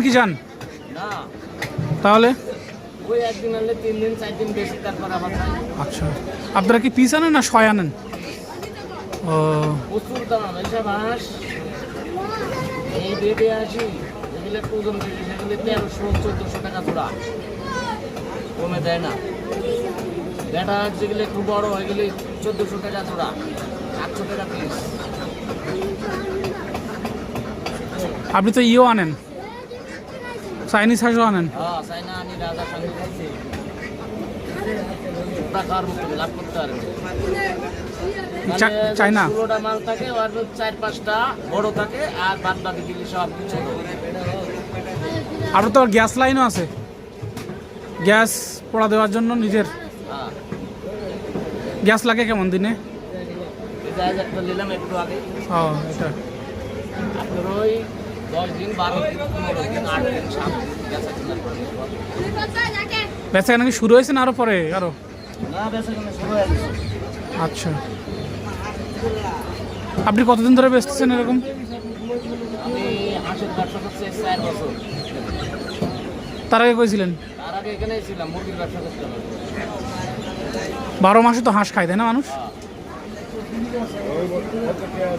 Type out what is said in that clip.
কি যান না তাহলে? ওই একদিন আনলে 3 দিন 4 দিন বেশি তারপর আবার খাই। আচ্ছা, আপনারা কি পিস আনেন না শয় আনেন? ও প্রচুর দাম এসব হাঁস। এই বেডে আসি এগুলো একটু ওজন বেশি, সেগুলো 1300-1400 টাকা জোড়া, কমে দেয় না। বেটা হাঁস যেগুলো একটু বড় এগুলি 1400 টাকা জোড়া, 800 টাকা পিস। আপনি তো ইও আনেন, চাইনিজ হাঁসও আনেন। হ্যাঁ চাইনা আনি, রাজা সঙ্গে খাচ্ছি, টাকার মতো লাভ করতে পারবে। চায়না 16টা মাল থাকে, আর 4-5টা বড় থাকে, আর বাদ বাকি দিলি সব ছোট। আরও তো গ্যাস লাইনও আছে, গ্যাস পোড়া দেওয়ার জন্য নিজের। হ্যাঁ গ্যাস লাগে কেমন দিনে? এটা একটা নিলাম একটু আগে, ও এটা আপনার ওই 10 দিন 12 দিন 15 দিন 8 দিন 7 দিন গেছে কিনার পরে। বেচা নাকি শুরু হয়েছে না আরও পরে আরও? না বেশি কোনো শুরু হয়ে গেছে। আচ্ছা, আপনি কতদিন ধরে বেচতেছেন এরকম? আমি হাঁসের ব্যবসা করছি 4 বছর। তার আগে কইছিলেন? তার আগে এখানেই ছিলাম, মুরগির ব্যবসা করছিলাম। 12 মাসে তো হাঁস খায় তাই না মানুষ? হ্যাঁ।